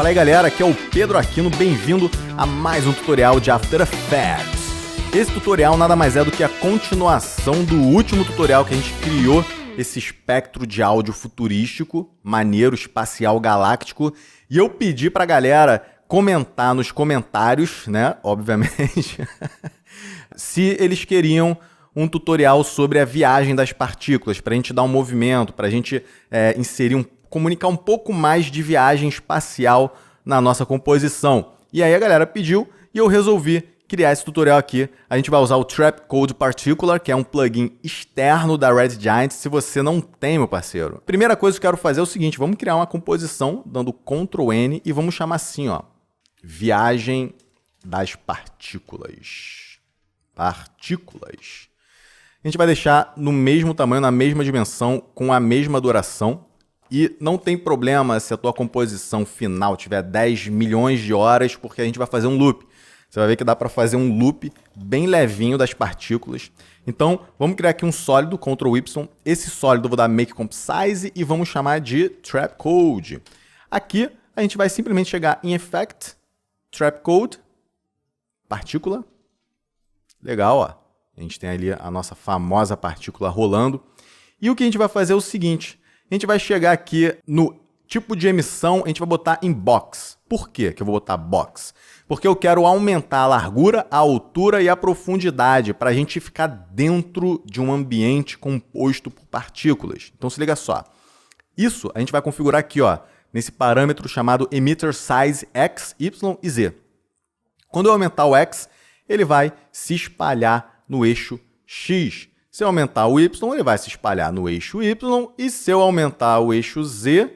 Fala aí galera, aqui é o Pedro Aquino, bem-vindo a mais um tutorial de After Effects. Esse tutorial nada mais é do que a continuação do último tutorial que a gente criou, esse espectro de áudio futurístico, maneiro, espacial, galáctico, e eu pedi pra galera comentar nos comentários, né, obviamente, se eles queriam um tutorial sobre a viagem das partículas, pra gente dar um movimento, pra gente comunicar um pouco mais de viagem espacial na nossa composição. E aí a galera pediu e eu resolvi criar esse tutorial aqui. A gente vai usar o Trap Code Particular, que é um plugin externo da Red Giant, se você não tem, meu parceiro. Primeira coisa que eu quero fazer é o seguinte, vamos criar uma composição dando Ctrl N e vamos chamar assim, ó, viagem das partículas. Partículas. A gente vai deixar no mesmo tamanho, na mesma dimensão, com a mesma duração. E não tem problema se a tua composição final tiver 10 milhões de horas, porque a gente vai fazer um loop. Você vai ver que dá para fazer um loop bem levinho das partículas. Então, vamos criar aqui um sólido, Ctrl Y. Esse sólido eu vou dar Make Comp Size e vamos chamar de Trap Code. Aqui, a gente vai simplesmente chegar em Effect, Trap Code, partícula. Legal, ó. A gente tem ali a nossa famosa partícula rolando. E o que a gente vai fazer é o seguinte. A gente vai chegar aqui no tipo de emissão, a gente vai botar em box. Por quê que eu vou botar box? Porque eu quero aumentar a largura, a altura e a profundidade para a gente ficar dentro de um ambiente composto por partículas. Então se liga só. Isso a gente vai configurar aqui, ó, nesse parâmetro chamado Emitter Size X, Y e Z. Quando eu aumentar o X, ele vai se espalhar no eixo X. Se eu aumentar o Y, ele vai se espalhar no eixo Y, e se eu aumentar o eixo Z,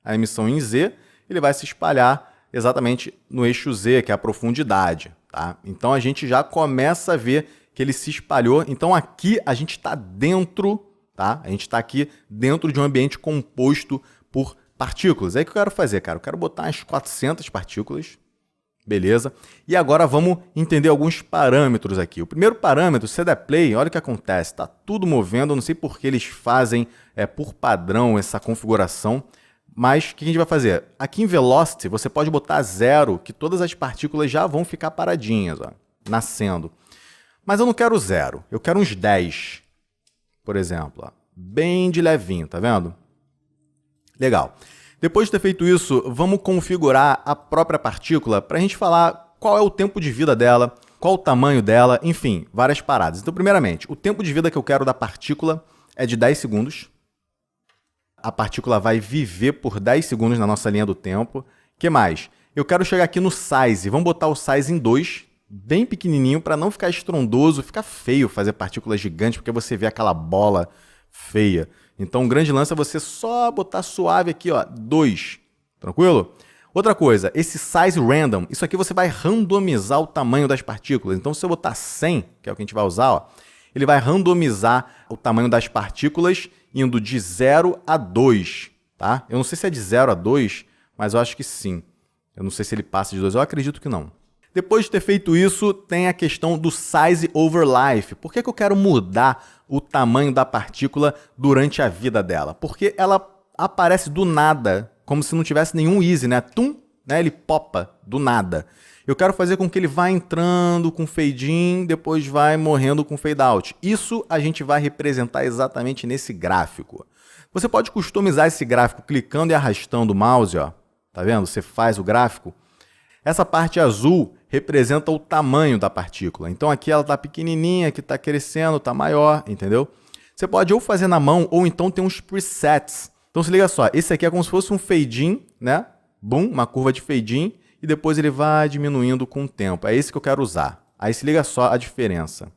a emissão em Z, ele vai se espalhar exatamente no eixo Z, que é a profundidade. Tá? Então a gente já começa a ver que ele se espalhou. Então aqui a gente está dentro, tá? A gente está aqui dentro de um ambiente composto por partículas. É o que eu quero fazer, cara. Eu quero botar umas 400 partículas. Beleza? E agora vamos entender alguns parâmetros aqui. O primeiro parâmetro, se der play, olha o que acontece. Está tudo movendo, eu não sei por que eles fazem por padrão essa configuração. Mas o que a gente vai fazer? Aqui em Velocity, você pode botar 0, que todas as partículas já vão ficar paradinhas, ó, nascendo. Mas eu não quero 0, eu quero uns 10, por exemplo. Ó, bem de levinho, tá vendo? Legal. Depois de ter feito isso, vamos configurar a própria partícula para a gente falar qual é o tempo de vida dela, qual o tamanho dela, enfim, várias paradas. Então, primeiramente, o tempo de vida que eu quero da partícula é de 10 segundos. A partícula vai viver por 10 segundos na nossa linha do tempo. O que mais? Eu quero chegar aqui no size. Vamos botar o size em 2, bem pequenininho, para não ficar estrondoso, fica feio fazer partículas gigantes, porque você vê aquela bola feia. Então, o grande lance é você só botar suave aqui, ó, 2. Tranquilo? Outra coisa, esse size random, isso aqui você vai randomizar o tamanho das partículas. Então, se eu botar 100, que é o que a gente vai usar, ó, ele vai randomizar o tamanho das partículas indo de 0 a 2, tá? Eu não sei se é de 0 a 2, mas eu acho que sim. Eu não sei se ele passa de 2, eu acredito que não. Depois de ter feito isso, tem a questão do size over life. Por que eu quero mudar o tamanho da partícula durante a vida dela? Porque ela aparece do nada, como se não tivesse nenhum easy, né? Tum, né? Ele popa do nada. Eu quero fazer com que ele vá entrando com fade in, depois vai morrendo com fade out. Isso a gente vai representar exatamente nesse gráfico. Você pode customizar esse gráfico clicando e arrastando o mouse, ó. Tá vendo? Você faz o gráfico. Essa parte azul representa o tamanho da partícula. Então aqui ela está pequenininha, aqui está crescendo, está maior, entendeu? Você pode ou fazer na mão ou então ter uns presets. Então se liga só, esse aqui é como se fosse um fade in, né? Boom, uma curva de fade in e depois ele vai diminuindo com o tempo. É esse que eu quero usar. Aí se liga só a diferença.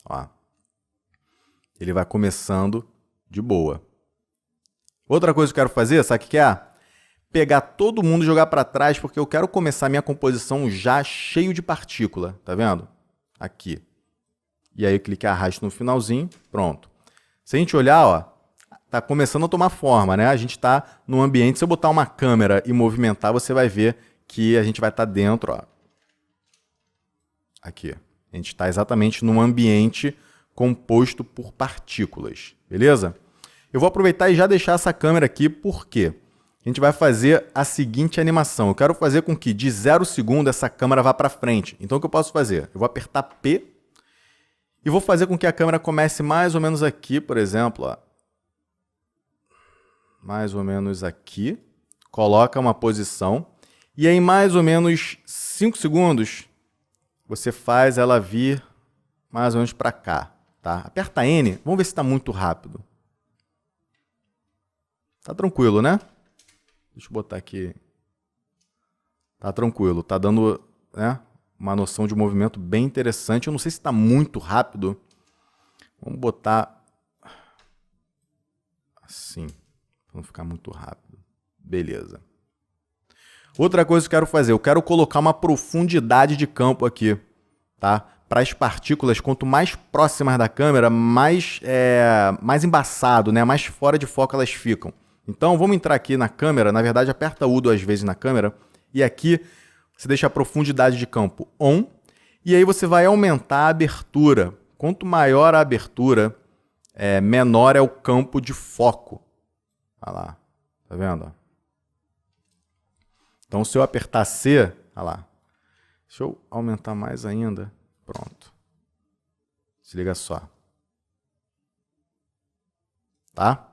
Ó. Ele vai começando de boa. Outra coisa que eu quero fazer, sabe o que é? Pegar todo mundo e jogar para trás, porque eu quero começar minha composição já cheio de partícula, tá vendo? Aqui. E aí eu clico e arrasto no finalzinho, pronto. Se a gente olhar, ó, tá começando a tomar forma, né? A gente tá num ambiente, se eu botar uma câmera e movimentar, você vai ver que a gente vai estar dentro, ó. Aqui. A gente está exatamente num ambiente composto por partículas, beleza? Eu vou aproveitar e já deixar essa câmera aqui, por quê? a gente vai fazer a seguinte animação. Eu quero fazer com que de 0 segundo essa câmera vá para frente. Então o que eu posso fazer? Eu vou apertar P e vou fazer com que a câmera comece mais ou menos aqui, por exemplo. Ó. Mais ou menos aqui. Coloca uma posição. E aí, mais ou menos 5 segundos, você faz ela vir mais ou menos para cá. Tá? Aperta N. Vamos ver se está muito rápido. Tá tranquilo, né? Deixa eu botar aqui. Tá tranquilo. Tá dando, né, uma noção de movimento bem interessante. Eu não sei se está muito rápido. Vamos botar assim. Para não ficar muito rápido. Beleza. Outra coisa que eu quero fazer. Eu quero colocar uma profundidade de campo aqui. Tá? Para as partículas, quanto mais próximas da câmera, mais embaçado, né? Mais fora de foco elas ficam. Então, vamos entrar aqui na câmera, na verdade, aperta U 2 vezes na câmera, e aqui você deixa a profundidade de campo ON, e aí você vai aumentar a abertura. Quanto maior a abertura, menor é o campo de foco. Olha lá, tá vendo? Então, se eu apertar C, olha lá, deixa eu aumentar mais ainda, pronto. Se liga só. Tá?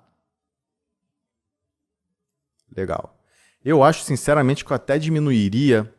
Legal. Eu acho, sinceramente, que eu até diminuiria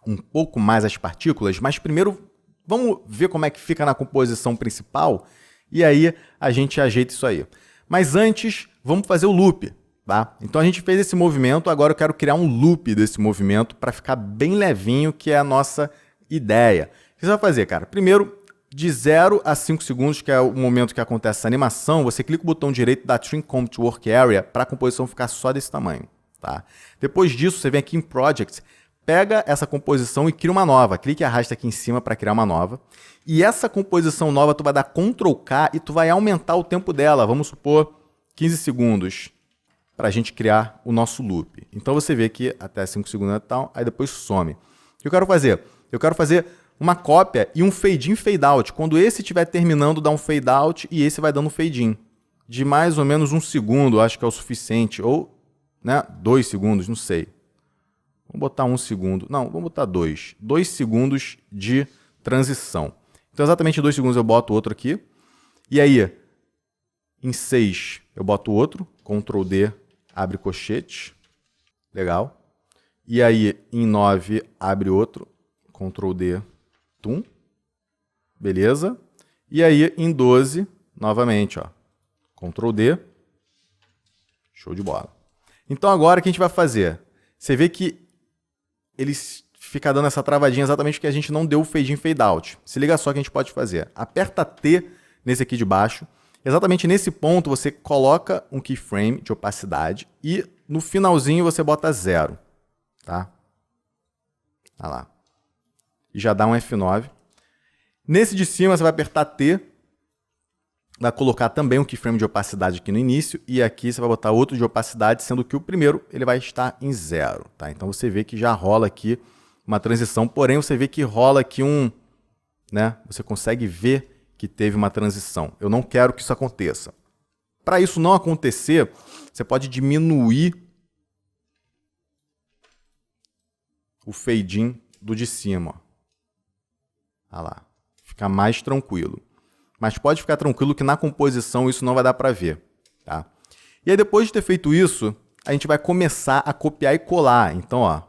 um pouco mais as partículas, mas primeiro vamos ver como é que fica na composição principal e aí a gente ajeita isso aí. Mas antes, vamos fazer o loop, tá? Então a gente fez esse movimento, agora eu quero criar um loop desse movimento para ficar bem levinho, que é a nossa ideia. O que você vai fazer, cara? Primeiro, de 0 a 5 segundos, que é o momento que acontece essa animação, você clica o botão direito da Trim Comp to Work Area para a composição ficar só desse tamanho. Tá? Depois disso, você vem aqui em Project, pega essa composição e cria uma nova. Clique e arrasta aqui em cima para criar uma nova. E essa composição nova, tu vai dar Ctrl K e tu vai aumentar o tempo dela. Vamos supor 15 segundos para a gente criar o nosso loop. Então você vê que até 5 segundos e tal, aí depois some. O que eu quero fazer? Eu quero fazer uma cópia e um fade in, fade out. Quando esse estiver terminando, dá um fade out e esse vai dando um fade in. De mais ou menos 1 segundo, acho que é o suficiente. Ou, né, 2 segundos, não sei. Vamos botar 1 segundo. Não, vamos botar 2. 2 segundos de transição. Então, exatamente em 2 segundos eu boto outro aqui. E aí, em 6 eu boto outro. Ctrl D, abre colchete. Legal. E aí, em 9, abre outro. Ctrl D, tum. Beleza. E aí, em 12, novamente, ó. Ctrl D. Show de bola. Então, agora o que a gente vai fazer? Você vê que ele fica dando essa travadinha exatamente porque a gente não deu o fade in, fade out. Se liga só o que a gente pode fazer. Aperta T nesse aqui de baixo. Exatamente nesse ponto, você coloca um keyframe de opacidade e no finalzinho você bota 0. Tá? Olha lá. E já dá um F9. Nesse de cima, você vai apertar T, vai colocar também um keyframe de opacidade aqui no início, e aqui você vai botar outro de opacidade, sendo que o primeiro ele vai estar em 0. Tá? Então você vê que já rola aqui uma transição, porém você vê que rola aqui né? Você consegue ver que teve uma transição. Eu não quero que isso aconteça. Para isso não acontecer, você pode diminuir o fade in do de cima. Olha lá. Fica mais tranquilo. Mas pode ficar tranquilo que na composição isso não vai dar para ver. Tá? E aí depois de ter feito isso, a gente vai começar a copiar e colar. Então, ó,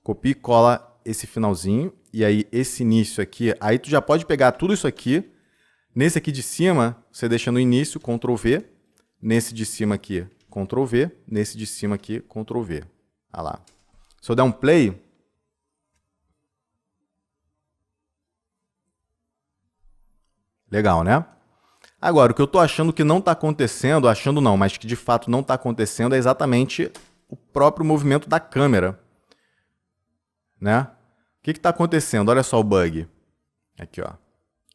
copia e cola esse finalzinho. E aí esse início aqui, aí tu já pode pegar tudo isso aqui. Nesse aqui de cima, você deixa no início, Ctrl V. Nesse de cima aqui, Ctrl V. Nesse de cima aqui, Ctrl V. Olha lá. Se eu der um play, legal, né? Agora, o que eu estou achando que não está acontecendo, achando não, mas que de fato não está acontecendo, é exatamente o próprio movimento da câmera. Né? O que está acontecendo? Olha só o bug. Aqui, ó.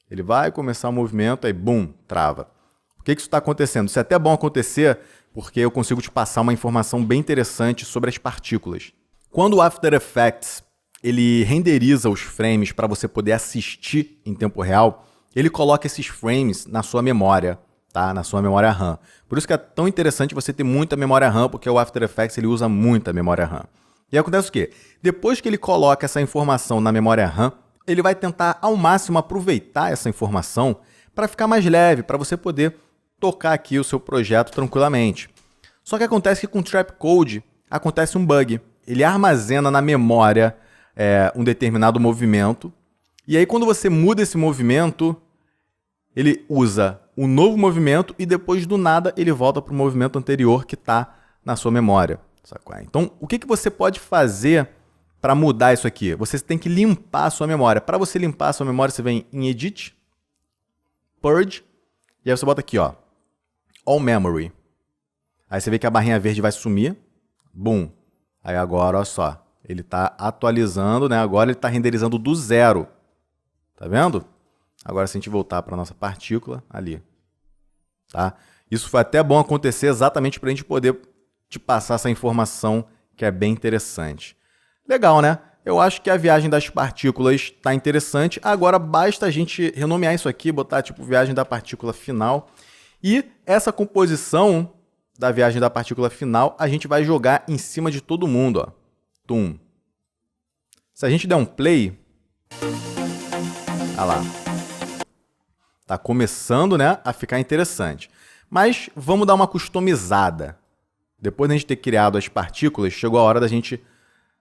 Ele vai começar o movimento, aí, bum, trava. Por que isso está acontecendo? Isso é até bom acontecer, porque eu consigo te passar uma informação bem interessante sobre as partículas. Quando o After Effects ele renderiza os frames para você poder assistir em tempo real, ele coloca esses frames na sua memória. tá? Na sua memória RAM. Por isso que é tão interessante você ter muita memória RAM, porque o After Effects ele usa muita memória RAM. E acontece o quê? Depois que ele coloca essa informação na memória RAM, ele vai tentar ao máximo aproveitar essa informação para ficar mais leve, para você poder tocar aqui o seu projeto tranquilamente. Só que acontece que com o Trapcode acontece um bug. Ele armazena na memória um determinado movimento, e aí quando você muda esse movimento, ele usa um novo movimento e depois do nada ele volta para o movimento anterior que está na sua memória. Sacou? Então, o que você pode fazer para mudar isso aqui? Você tem que limpar a sua memória. Para você limpar a sua memória, você vem em Edit, Purge, e aí você bota aqui, ó, All Memory. Aí você vê que a barrinha verde vai sumir. Boom. Aí agora, olha só, ele está atualizando, né? Agora ele está renderizando do zero. Tá vendo? Agora, se a gente voltar para a nossa partícula, ali. Tá? Isso foi até bom acontecer exatamente para a gente poder te passar essa informação que é bem interessante. Legal, né? Eu acho que a viagem das partículas está interessante. Agora basta a gente renomear isso aqui, botar tipo viagem da partícula final. E essa composição da viagem da partícula final, a gente vai jogar em cima de todo mundo, ó. Tum. Se a gente der um play, olha lá. Tá começando, né, a ficar interessante. Mas vamos dar uma customizada. Depois de a gente ter criado as partículas, chegou a hora da gente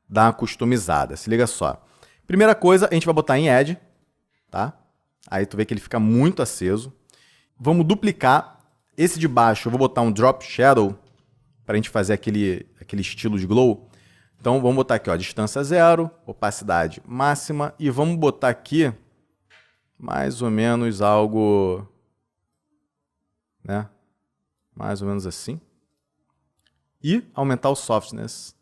dar uma customizada. Se liga só. Primeira coisa, a gente vai botar em Add, tá? Aí tu vê que ele fica muito aceso. Vamos duplicar. Esse de baixo eu vou botar um Drop Shadow para a gente fazer aquele estilo de glow. Então vamos botar aqui, ó, distância 0, opacidade máxima e vamos botar aqui mais ou menos algo, né? Mais ou menos assim. E aumentar o softness.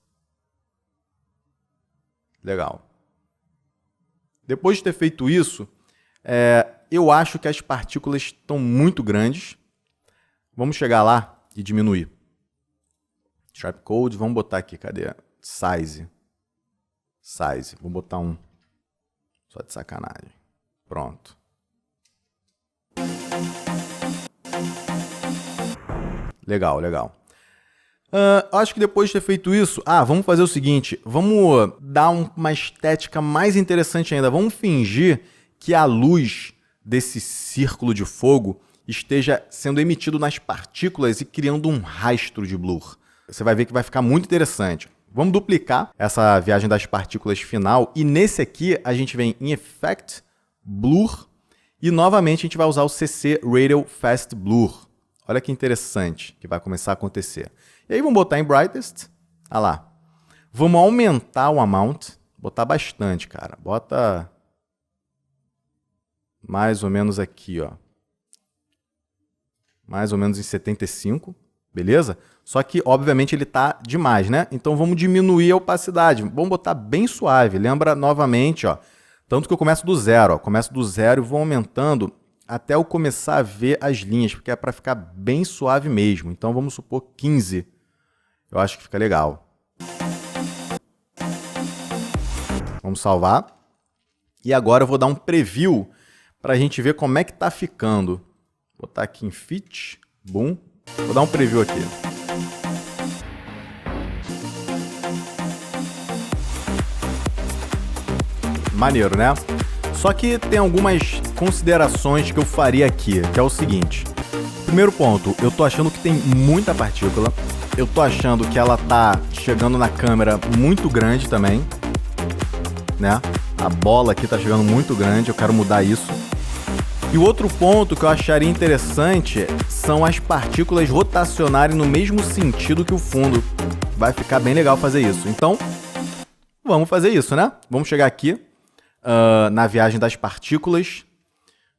Legal. Depois de ter feito isso, eu acho que as partículas estão muito grandes. Vamos chegar lá e diminuir. Trapcode, vamos botar aqui, cadê? Size. Size, vou botar um. Só de sacanagem. Pronto. Legal, legal. Acho que depois de ter feito isso, vamos fazer o seguinte, vamos dar uma estética mais interessante ainda. Vamos fingir que a luz desse círculo de fogo esteja sendo emitido nas partículas e criando um rastro de blur. Você vai ver que vai ficar muito interessante. Vamos duplicar essa viagem das partículas final e nesse aqui a gente vem em Effect, Blur e novamente a gente vai usar o CC Radial Fast Blur. Olha que interessante que vai começar a acontecer. E aí vamos botar em Brightest. Olha lá. Vamos aumentar o amount. Botar bastante, cara. Bota mais ou menos aqui, ó. Mais ou menos em 75. Beleza? Só que, obviamente, ele está demais, né? Então vamos diminuir a opacidade. Vamos botar bem suave. Lembra novamente, ó. Tanto que eu começo do zero, ó. Começo do zero e vou aumentando até eu começar a ver as linhas, porque é para ficar bem suave mesmo. Então vamos supor 15. Eu acho que fica legal. Vamos salvar. E agora eu vou dar um preview para a gente ver como é que está ficando. Vou botar aqui em Fit. Boom. Vou dar um preview aqui. Maneiro, né? Só que tem algumas considerações que eu faria aqui, que é o seguinte. Primeiro ponto, eu tô achando que tem muita partícula. Eu tô achando que ela tá chegando na câmera muito grande também, né? A bola aqui tá chegando muito grande, eu quero mudar isso. E o outro ponto que eu acharia interessante são as partículas rotacionarem no mesmo sentido que o fundo. Vai ficar bem legal fazer isso. Então, vamos fazer isso, né? Vamos chegar aqui na viagem das partículas.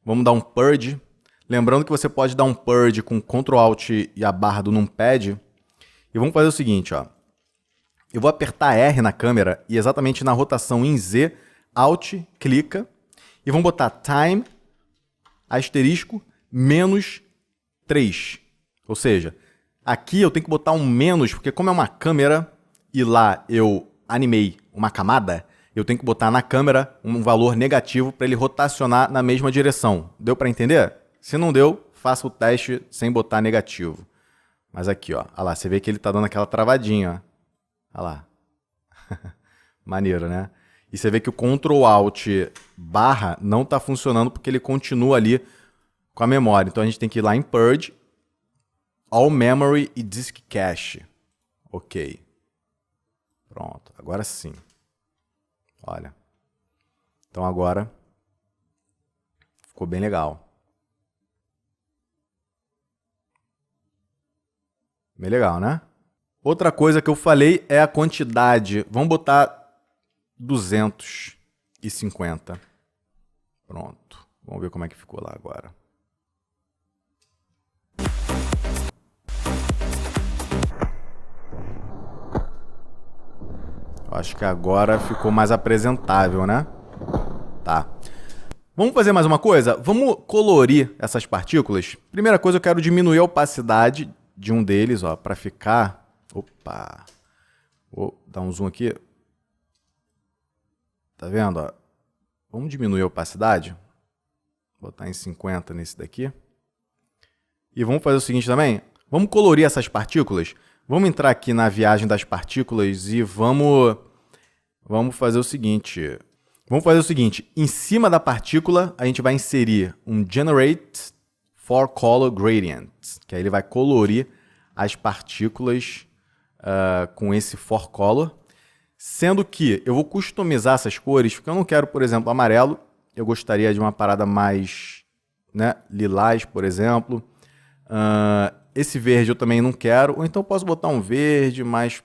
Vamos dar um Purge. Lembrando que você pode dar um Purge com Ctrl Alt e a barra do Numpad. E vamos fazer o seguinte, ó. Eu vou apertar R na câmera e exatamente na rotação em Z, Alt, clica. E vamos botar Time, asterisco, menos 3. Ou seja, aqui eu tenho que botar um menos, porque como é uma câmera e lá eu animei uma camada, eu tenho que botar na câmera um valor negativo para ele rotacionar na mesma direção. Deu para entender? Se não deu, faça o teste sem botar negativo. Mas aqui, ó, olha lá, você vê que ele tá dando aquela travadinha, ó. Olha lá. Maneiro, né? E você vê que o Ctrl Alt barra não tá funcionando porque ele continua ali com a memória. Então a gente tem que ir lá em Purge, All Memory e Disk Cache. Ok. Pronto, agora sim. Olha. Então agora ficou bem legal. Bem legal, né? Outra coisa que eu falei é a quantidade. Vamos botar 250. Pronto. Vamos ver como é que ficou lá agora. Eu acho que agora ficou mais apresentável, né? Tá. Vamos fazer mais uma coisa? Vamos colorir essas partículas. Primeira coisa, eu quero diminuir a opacidade de um deles, ó, para ficar... Opa! Vou dar um zoom aqui. Tá vendo, ó? Vamos diminuir a opacidade. Vou botar em 50 nesse daqui. E vamos fazer o seguinte também. Vamos colorir essas partículas. Vamos entrar aqui na viagem das partículas e vamos fazer o seguinte. Vamos fazer o seguinte. Em cima da partícula, a gente vai inserir um Generate for Color Gradients, que aí ele vai colorir as partículas com esse For Color, sendo que eu vou customizar essas cores, porque eu não quero, por exemplo, amarelo, eu gostaria de uma parada mais, né, lilás, por exemplo. Esse verde eu também não quero, ou então posso botar um verde, mas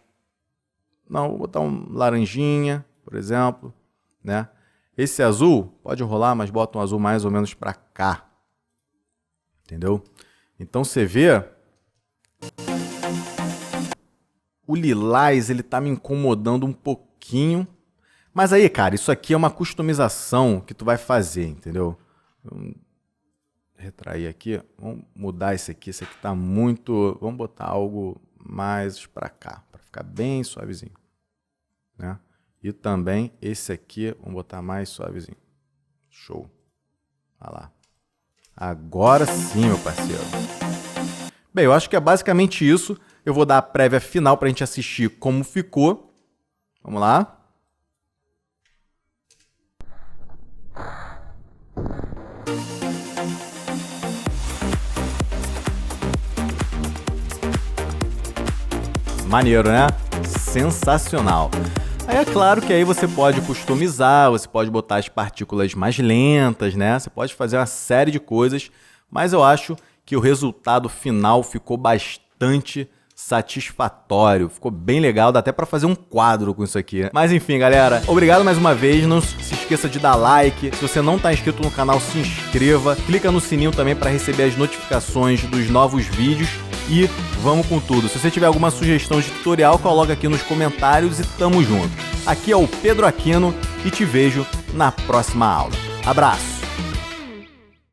não, vou botar um laranjinha, por exemplo, né? Esse azul pode rolar, mas bota um azul mais ou menos para cá. Entendeu? Então você vê, o lilás, ele tá me incomodando um pouquinho. Mas aí, cara, isso aqui é uma customização que tu vai fazer, entendeu? Vamos retrair aqui, vamos mudar esse aqui tá muito... Vamos botar algo mais para cá, para ficar bem suavezinho, né? E também esse aqui, vamos botar mais suavezinho. Show. Olha lá. Agora sim, meu parceiro. Bem, eu acho que é basicamente isso. Eu vou dar a prévia final para a gente assistir como ficou. Vamos lá. Maneiro, né? Sensacional. Aí é claro que aí você pode customizar, você pode botar as partículas mais lentas, né? Você pode fazer uma série de coisas, mas eu acho que o resultado final ficou bastante satisfatório. Ficou bem legal, dá até para fazer um quadro com isso aqui. Mas enfim, galera, obrigado mais uma vez. Não se esqueça de dar like. Se você não está inscrito no canal, se inscreva. Clica no sininho também para receber as notificações dos novos vídeos. E vamos com tudo. Se você tiver alguma sugestão de tutorial, coloca aqui nos comentários e tamo junto. Aqui é o Pedro Aquino e te vejo na próxima aula. Abraço!